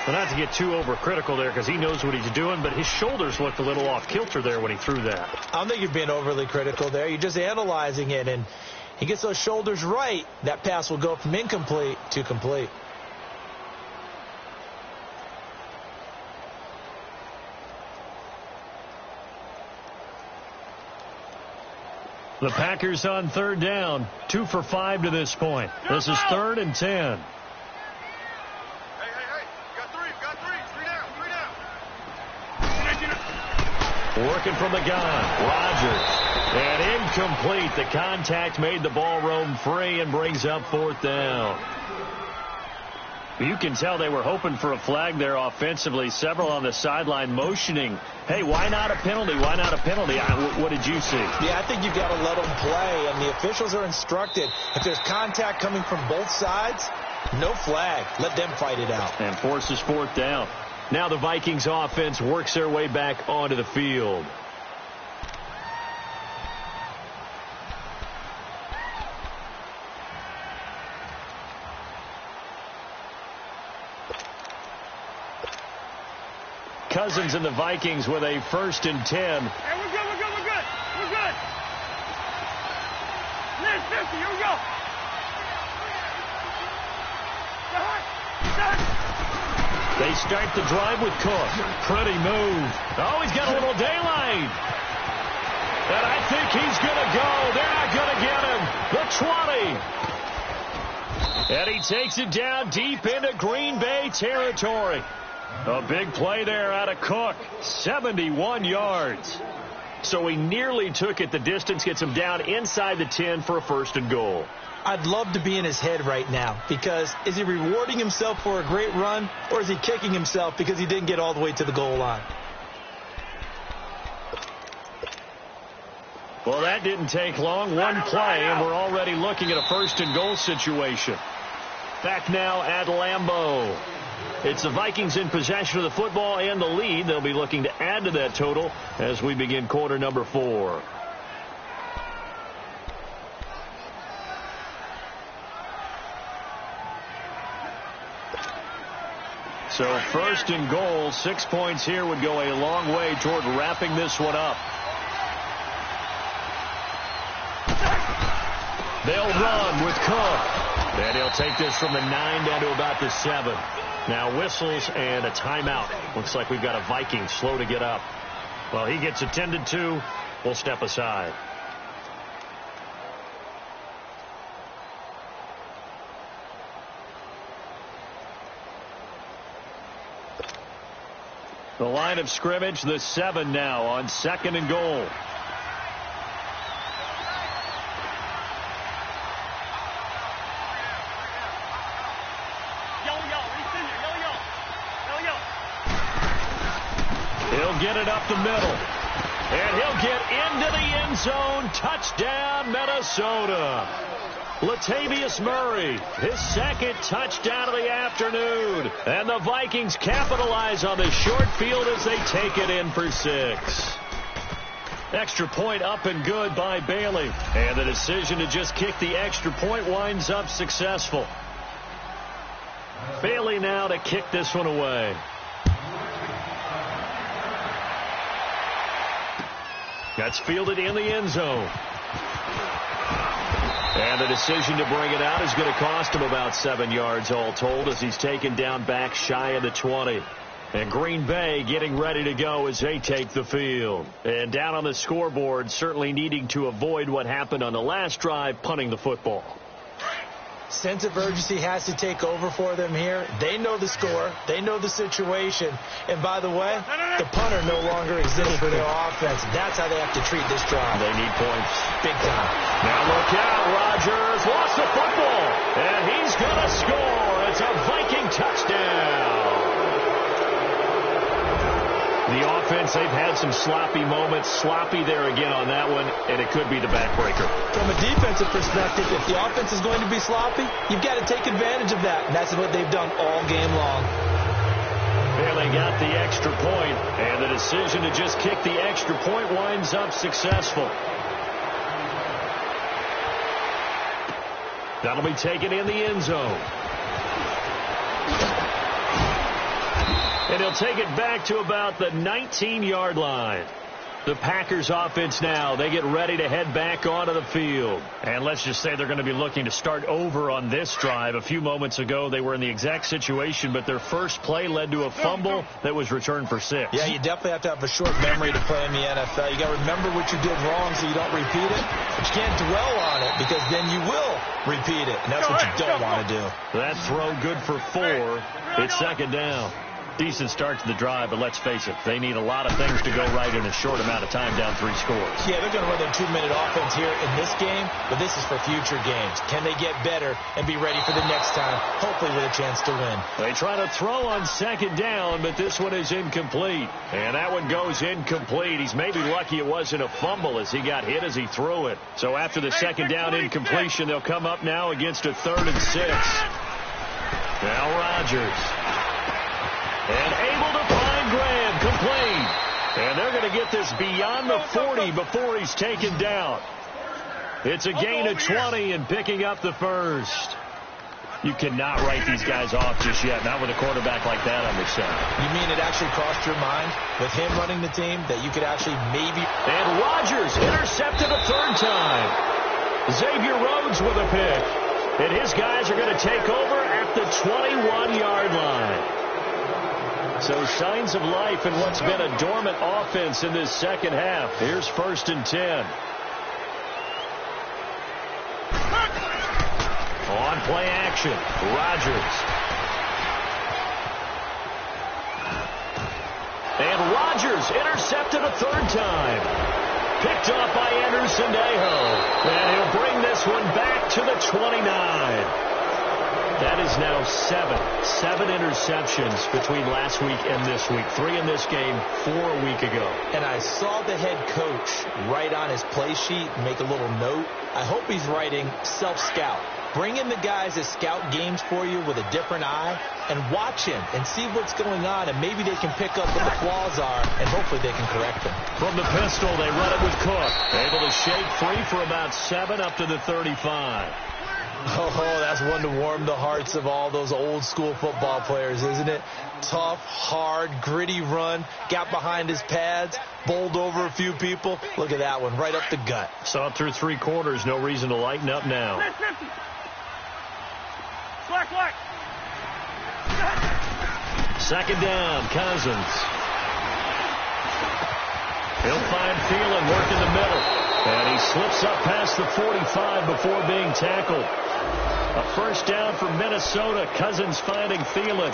Well, not to get too overcritical there because he knows what he's doing, but his shoulders looked a little off kilter there when he threw that. I don't think you're being overly critical there. You're just analyzing it, and he gets those shoulders right. That pass will go from incomplete to complete. The Packers on third down, 2 for 5 to this point. This is 3rd and 10. Hey, got 3 down. Working from the gun. Rodgers. And incomplete. The contact made the ball roam free and brings up 4th down. You can tell they were hoping for a flag there offensively. Several on the sideline motioning, hey, why not a penalty? Why not a penalty? What did you see? Yeah, I think you've got to let them play, and the officials are instructed. If there's contact coming from both sides, no flag. Let them fight it out. And forces 4th down. Now the Vikings offense works their way back onto the field. Cousins and the Vikings with a 1st and 10. Hey, we're good. Near 50, here we go. They start the drive with Cook. Pretty move. Oh, he's got a little daylight. And I think he's going to go. They're not going to get him. The 20. And he takes it down deep into Green Bay territory. A big play there out of Cook. 71 yards. So he nearly took it the distance, gets him down inside the 10 for a 1st and goal. I'd love to be in his head right now, because is he rewarding himself for a great run, or is he kicking himself because he didn't get all the way to the goal line? Well, that didn't take long. One play, and we're already looking at a 1st and goal situation. Back now at Lambeau. It's the Vikings in possession of the football and the lead. They'll be looking to add to that total as we begin quarter number 4. So 1st and goal, 6 points here would go a long way toward wrapping this one up. They'll run with Cook. And he'll take this from the 9 down to about the 7. Now whistles and a timeout. Looks like we've got a Viking slow to get up. Well, he gets attended to. We'll step aside. The line of scrimmage, the 7 now on 2nd and goal. He'll get it up the middle. And he'll get into the end zone. Touchdown, Minnesota. Latavius Murray, his 2nd touchdown of the afternoon. And the Vikings capitalize on the short field as they take it in for 6. Extra point up and good by Bailey. And the decision to just kick the extra point winds up successful. Bailey now to kick this one away. That's fielded in the end zone. And the decision to bring it out is going to cost him about 7 yards all told as he's taken down back shy of the 20. And Green Bay getting ready to go as they take the field. And down on the scoreboard, certainly needing to avoid what happened on the last drive, punting the football. Sense of urgency has to take over for them here. They know the score. They know the situation. And by the way, the punter no longer exists for their offense. That's how they have to treat this drive. They need points. Big time. Now look out. Rodgers lost the football. And he's going to score. It's a Viking touchdown. The offense, they've had some sloppy moments. Sloppy there again on that one, and it could be the backbreaker. From a defensive perspective, if the offense is going to be sloppy, you've got to take advantage of that. And that's what they've done all game long. Bailey got the extra point, and the decision to just kick the extra point winds up successful. That'll be taken in the end zone. And he'll take it back to about the 19-yard line. The Packers offense now, they get ready to head back onto the field. And let's just say they're going to be looking to start over on this drive. A few moments ago, they were in the exact situation, but their first play led to a fumble that was returned for 6. Yeah, you definitely have to have a short memory to play in the NFL. You got to remember what you did wrong so you don't repeat it. But you can't dwell on it because then you will repeat it. And that's what you don't want to do. That throw good for 4. It's 2nd down. Decent start to the drive, but let's face it, they need a lot of things to go right in a short amount of time, down 3 scores. Yeah, they're going to run their 2-minute offense here in this game, but this is for future games. Can they get better and be ready for the next time, hopefully with a chance to win? They try to throw on 2nd down, but this one is incomplete. And that one goes incomplete. He's maybe lucky it wasn't a fumble as he got hit as he threw it. So after the 2nd down incompletion, they'll come up now against a 3rd and 6. Now Rodgers. And able to find Graham, complete. And they're going to get this beyond the 40 before he's taken down. It's a gain of 20 and picking up the first. You cannot write these guys off just yet, not with a quarterback like that on their side. You mean it actually crossed your mind with him running the team that you could actually maybe... And Rodgers intercepted a 3rd time. Xavier Rhodes with a pick. And his guys are going to take over at the 21-yard line. So signs of life in what's been a dormant offense in this second half. Here's 1st and 10. On play action, Rodgers. And Rodgers intercepted a 3rd time. Picked off by Anderson-Dejo. And he'll bring this one back to the 29. That is now 7 interceptions between last week and this week. 3 in this game, 4 a week ago. And I saw the head coach write on his play sheet, make a little note. I hope he's writing self-scout. Bring in the guys that scout games for you with a different eye and watch him and see what's going on, and maybe they can pick up what the flaws are, and hopefully they can correct them. From the pistol, they run it with Cook. Able to shake free for about 7 up to the 35. Oh, that's one to warm the hearts of all those old school football players, isn't it? Tough, hard, gritty run, got behind his pads, bowled over a few people. Look at that one, right up the gut. Saw it through 3 quarters, no reason to lighten up now. Slack. 2nd down, Cousins. He'll find Thielen working the middle. And he slips up past the 45 before being tackled. A 1st down for Minnesota. Cousins finding Thielen.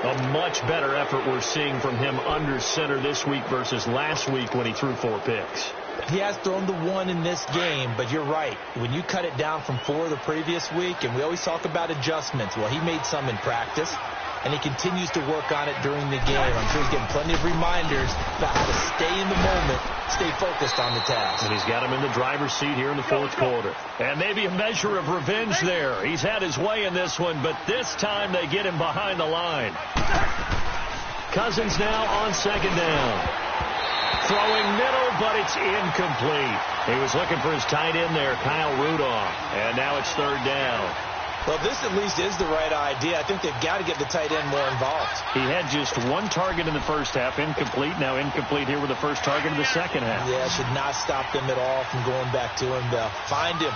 A much better effort we're seeing from him under center this week versus last week when he threw 4 picks. He has thrown the 1 in this game, but you're right. When you cut it down from 4 the previous week, and we always talk about adjustments, well, he made some in practice, and he continues to work on it during the game. I'm sure he's getting plenty of reminders about how to stay in the moment, stay focused on the task. And he's got him in the driver's seat here in the 4th quarter. And maybe a measure of revenge there. He's had his way in this one, but this time they get him behind the line. Cousins now on 2nd down. Throwing middle, but it's incomplete. He was looking for his tight end there, Kyle Rudolph. And now it's 3rd down. Well, this at least is the right idea. I think they've got to get the tight end more involved. He had just 1 target in the first half, incomplete. Now incomplete here with the first target of the second half. Yeah, should not stop them at all from going back to him. Find him.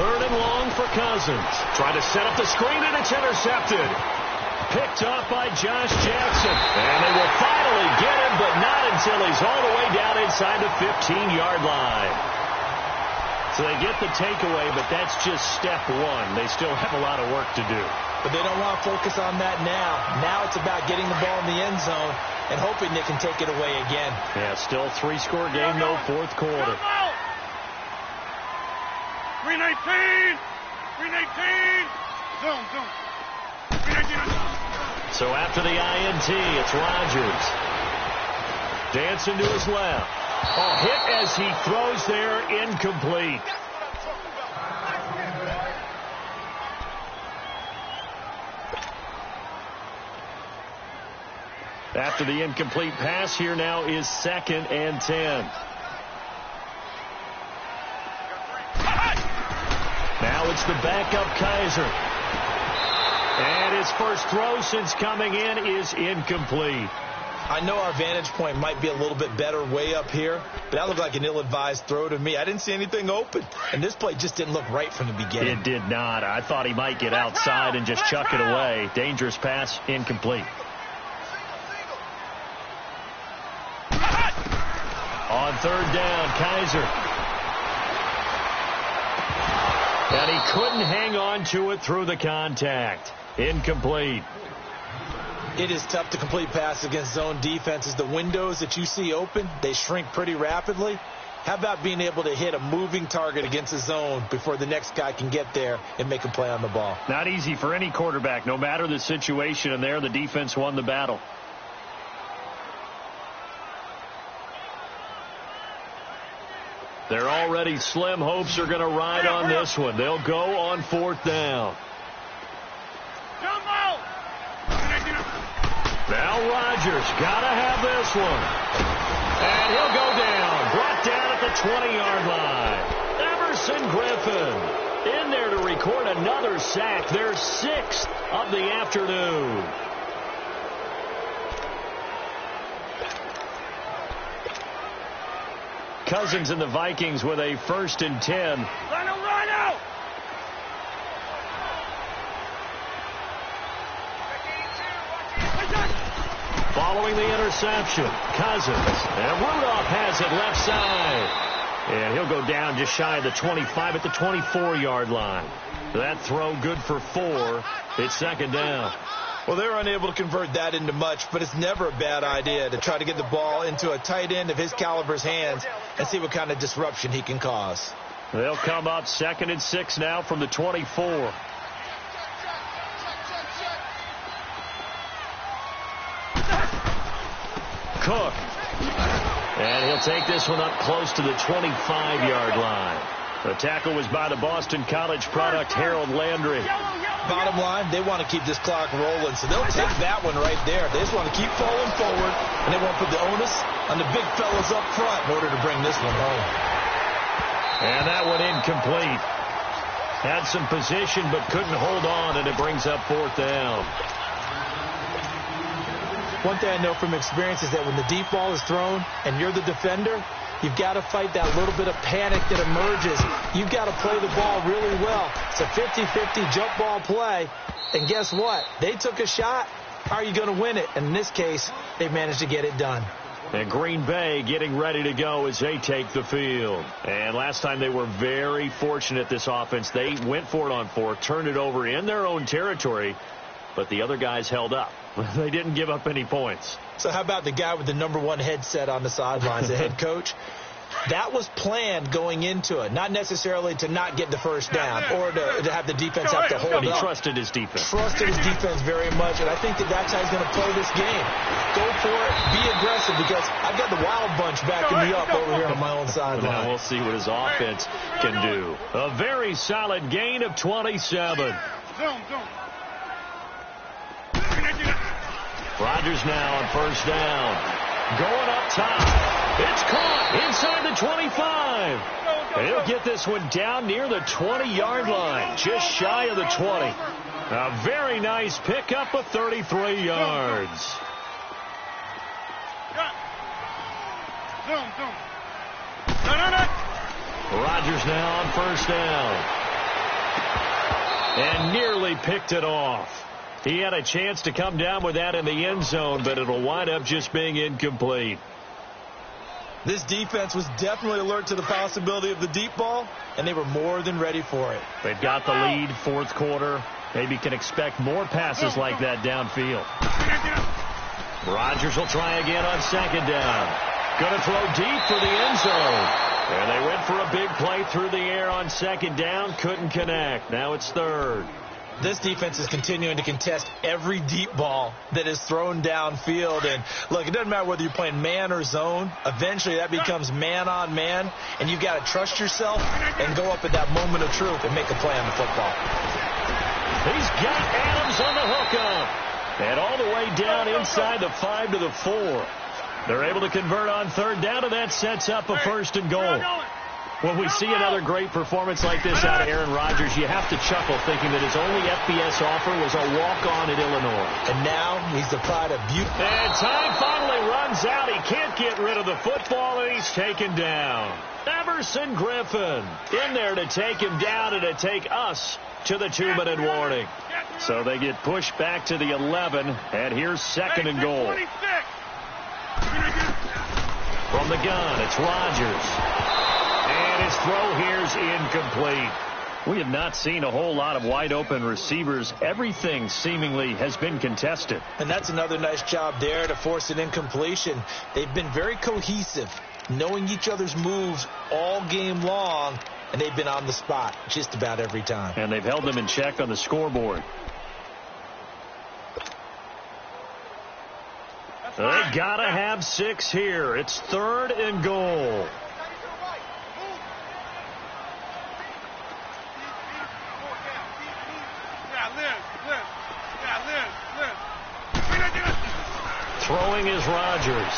3rd and long for Cousins. Trying to set up the screen, and it's intercepted. Picked off by Josh Jackson. And they will finally get him, but not until he's all the way down inside the 15-yard line. So they get the takeaway, but that's just step 1. They still have a lot of work to do. But they don't want to focus on that now. Now it's about getting the ball in the end zone and hoping they can take it away again. Yeah, still 3-score game, though, 4th quarter. 319! 319! Zone. 319. So after the INT, it's Rodgers. Dancing to his left. Oh, hit as he throws there, incomplete. After the incomplete pass, here now is 2nd and 10. Now it's the backup Kaiser. And his first throw since coming in is incomplete. I know our vantage point might be a little bit better way up here, but that looked like an ill-advised throw to me. I didn't see anything open, and this play just didn't look right from the beginning. It did not. I thought he might get outside and just chuck it away. Dangerous pass, incomplete. On 3rd down, Kaiser. And he couldn't hang on to it through the contact. Incomplete. It is tough to complete passes against zone defenses. The windows that you see open, they shrink pretty rapidly. How about being able to hit a moving target against a zone before the next guy can get there and make a play on the ball? Not easy for any quarterback, no matter the situation, and there the defense won the battle. Their already slim hopes are going to ride on this one. They'll go on 4th down. Now Rodgers got to have this one. And he'll go down. Brought down at the 20-yard line. Everson Griffin in there to record another sack. Their 6th of the afternoon. Cousins and the Vikings with a 1st and 10. Rhino! Following the interception, Cousins. And Rudolph has it left side. And he'll go down just shy of the 25 at the 24-yard line. That throw good for 4. It's 2nd down. Well, they're unable to convert that into much, but it's never a bad idea to try to get the ball into a tight end of his caliber's hands and see what kind of disruption he can cause. They'll come up 2nd and 6 now from the 24. Cook. And he'll take this one up close to the 25-yard line. The tackle was by the Boston College product, Harold Landry. Bottom line, they want to keep this clock rolling, so they'll take that one right there. They just want to keep falling forward, and they won't put the onus on the big fellas up front in order to bring this one home. And that one incomplete. Had some position, but couldn't hold on, and it brings up 4th down. One thing I know from experience is that when the deep ball is thrown and you're the defender, you've got to fight that little bit of panic that emerges. You've got to play the ball really well. It's a 50-50 jump ball play. And guess what? They took a shot. How are you going to win it? And in this case, they managed to get it done. And Green Bay getting ready to go as they take the field. And last time they were very fortunate, this offense. They went for it on 4, turned it over in their own territory, but the other guys held up. They didn't give up any points. So how about the guy with the #1 headset on the sidelines, the head coach? That was planned going into it, not necessarily to not get the first down or to have the defense have to hold up. He trusted his defense. Trusted his defense very much, and I think that's how he's going to play this game. Go for it, be aggressive, because I've got the wild bunch backing me up over here on my own sideline. Now we'll see what his offense can do. A very solid gain of 27. Rodgers now on 1st down. Going up top. It's caught inside the 25. And he'll get this one down near the 20-yard line, just shy of the 20. A very nice pickup of 33 yards. Rodgers now on 1st down. And nearly picked it off. He had a chance to come down with that in the end zone, but it'll wind up just being incomplete. This defense was definitely alert to the possibility of the deep ball, and they were more than ready for it. They've got the lead, 4th quarter. Maybe can expect more passes like that downfield. Rodgers will try again on 2nd down. Going to throw deep for the end zone. And they went for a big play through the air on 2nd down. Couldn't connect. Now it's 3rd. This defense is continuing to contest every deep ball that is thrown downfield. And, look, it doesn't matter whether you're playing man or zone. Eventually that becomes man-on-man, and you've got to trust yourself and go up at that moment of truth and make a play on the football. He's got Adams on the hookup. And all the way down inside the 5 to the 4. They're able to convert on 3rd down, and that sets up a 1st and goal. When we see another great performance like this out of Aaron Rodgers, you have to chuckle thinking that his only FBS offer was a walk-on at Illinois. And now he's the pride of Butte. And time finally runs out. He can't get rid of the football, and he's taken down. Everson Griffin in there to take him down and to take us to the 2-minute warning. So they get pushed back to the 11, and here's 2nd and goal. From the gun, it's Rodgers. And his throw here's incomplete. We have not seen a whole lot of wide-open receivers. Everything seemingly has been contested. And that's another nice job there to force an incompletion. They've been very cohesive, knowing each other's moves all game long, and they've been on the spot just about every time. And they've held them in check on the scoreboard. They gotta have 6 here. It's 3rd and goal. Throwing is Rodgers.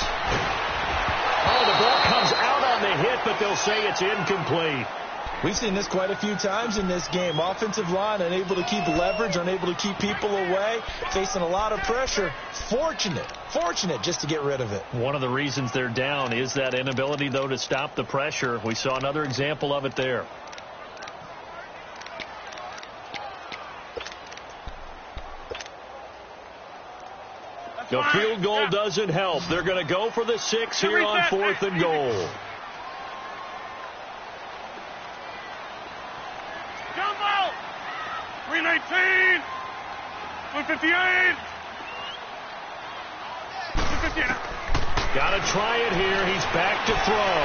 Oh, the ball comes out on the hit, but they'll say it's incomplete. We've seen this quite a few times in this game. Offensive line unable to keep leverage, unable to keep people away, facing a lot of pressure. Fortunate just to get rid of it. One of the reasons they're down is that inability, though, to stop the pressure. We saw another example of it there. The field goal doesn't help. They're going to go for the 6 here on 4th and goal. Jumbo! 319! 158! 158! Got to try it here. He's back to throw.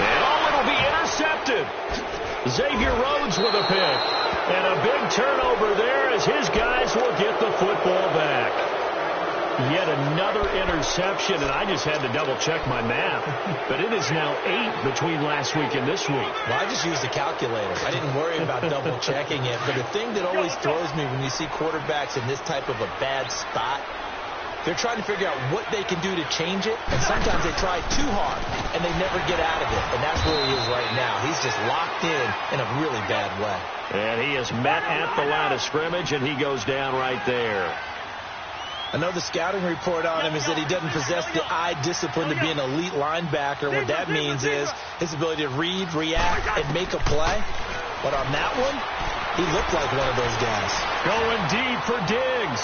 And it'll be intercepted. Xavier Rhodes with a pick. And a big turnover there as his guys will get the football back. Yet another interception, and I just had to double-check my math. But it is now 8 between last week and this week. Well, I just used a calculator. I didn't worry about double-checking it. But the thing that always throws me when you see quarterbacks in this type of a bad spot, they're trying to figure out what they can do to change it, and sometimes they try too hard, and they never get out of it. And that's where he is right now. He's just locked in a really bad way. And he is met at the line of scrimmage, and he goes down right there. I know the scouting report on him is that he doesn't possess the eye discipline to be an elite linebacker. What that means is his ability to read, react, and make a play. But on that one, he looked like one of those guys. Going deep for Diggs.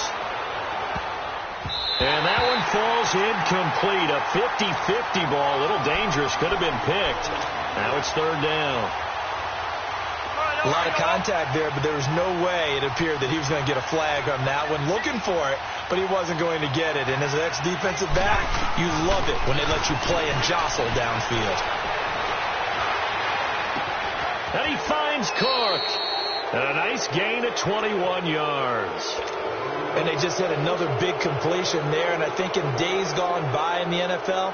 And that one falls incomplete. A 50-50 ball. A little dangerous. Could have been picked. Now it's 3rd down. A lot of contact there, but there was no way it appeared that he was going to get a flag on that one. Looking for it, but he wasn't going to get it. And as an ex-defensive back, you love it when they let you play and jostle downfield. And he finds Cork. And a nice gain at 21 yards. And they just had another big completion there. And I think in days gone by in the NFL,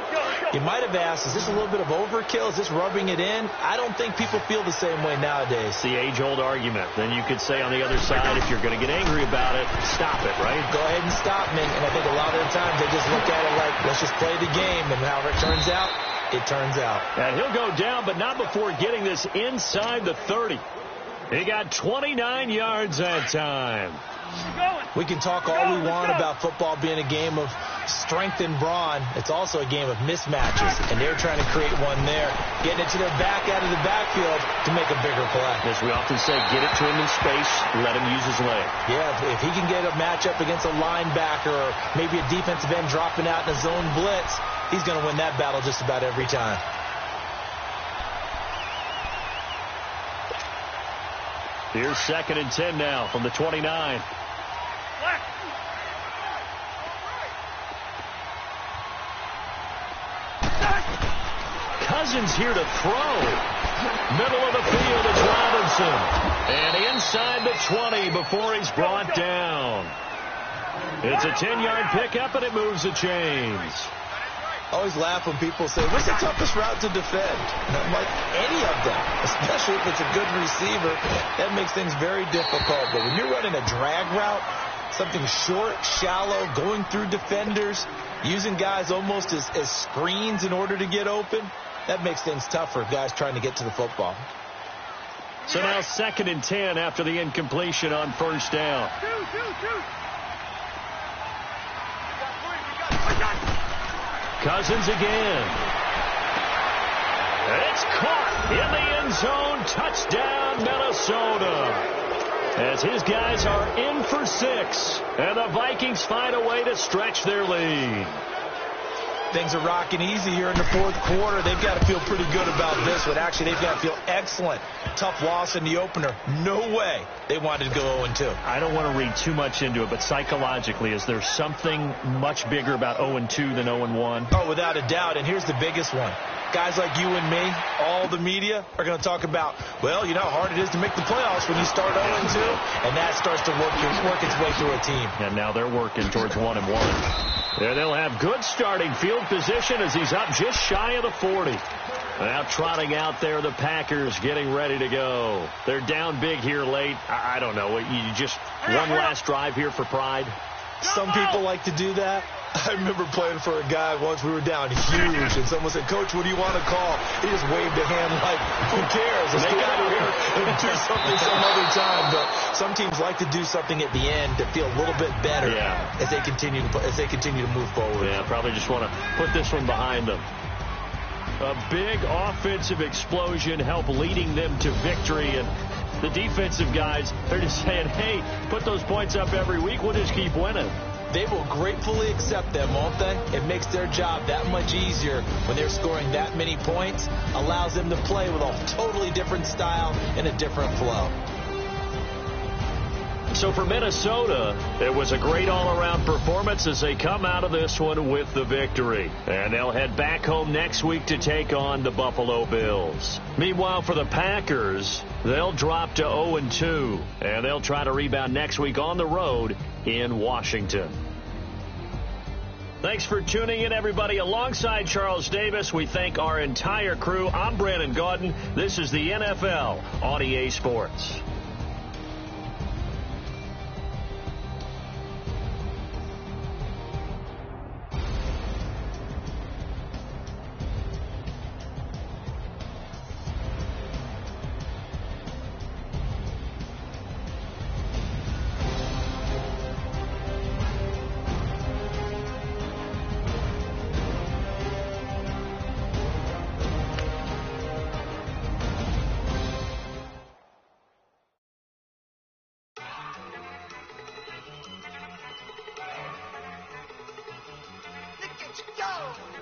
you might have asked, is this a little bit of overkill? Is this rubbing it in? I don't think people feel the same way nowadays. It's the age-old argument. Then you could say on the other side, if you're going to get angry about it, stop it, right? Go ahead and stop me. And I think a lot of the times they just look at it like, let's just play the game. And however it turns out, it turns out. And he'll go down, but not before getting this inside the 30. He got 29 yards that time. We can talk all we want about football being a game of strength and brawn. It's also a game of mismatches, and they're trying to create one there, getting it to their back out of the backfield to make a bigger play. As we often say, get it to him in space, let him use his leg. Yeah, if he can get a matchup against a linebacker or maybe a defensive end dropping out in a zone blitz, he's going to win that battle just about every time. Here's 2nd and 10 now from the 29. Cousins here to throw. Middle of the field is Robinson. And inside the 20 before he's brought down. It's a 10-yard pickup, and it moves the chains. I always laugh when people say, what's the toughest route to defend? And I'm like, any of them, especially if it's a good receiver. That makes things very difficult. But when you're running a drag route, something short, shallow, going through defenders, using guys almost as screens in order to get open, that makes things tough for guys trying to get to the football. So now 2nd and 10 after the incompletion on 1st down. Cousins again. And it's caught in the end zone. Touchdown, Minnesota. As his guys are in for 6. And the Vikings find a way to stretch their lead. Things are rocking easy here in the fourth quarter. They've got to feel pretty good about this one. Actually, they've got to feel excellent. Tough loss in the opener. No way they wanted to go 0-2. I don't want to read too much into it, but psychologically, is there something much bigger about 0-2 than 0-1? Oh, without a doubt, and here's the biggest one. Guys like you and me, all the media, are going to talk about, well, you know how hard it is to make the playoffs when you start 0-2, and that starts to work its way through a team. And now they're working towards 1-1. There they'll have good starting field position as he's up just shy of the 40. Now trotting out there, the Packers getting ready to go. They're down big here late. I don't know. You just one last drive here for pride? Some people like to do that. I remember playing for a guy once. We were down huge, and someone said, "Coach, what do you want to call?" He just waved a hand like, "Who cares? Let's get out of here and do something some other time." But some teams like to do something at the end to feel a little bit better as they continue to move forward. Yeah, probably just want to put this one behind them. A big offensive explosion helped leading them to victory, and the defensive guys, they're just saying, "Hey, put those points up every week. We'll just keep winning." They will gratefully accept them, won't they? It makes their job that much easier when they're scoring that many points. Allows them to play with a totally different style and a different flow. So for Minnesota, it was a great all-around performance as they come out of this one with the victory. And they'll head back home next week to take on the Buffalo Bills. Meanwhile, for the Packers, they'll drop to 0-2, and they'll try to rebound next week on the road in Washington. Thanks for tuning in, everybody. Alongside Charles Davis, we thank our entire crew. I'm Brandon Gaudin. This is the NFL on EA Sports. Go!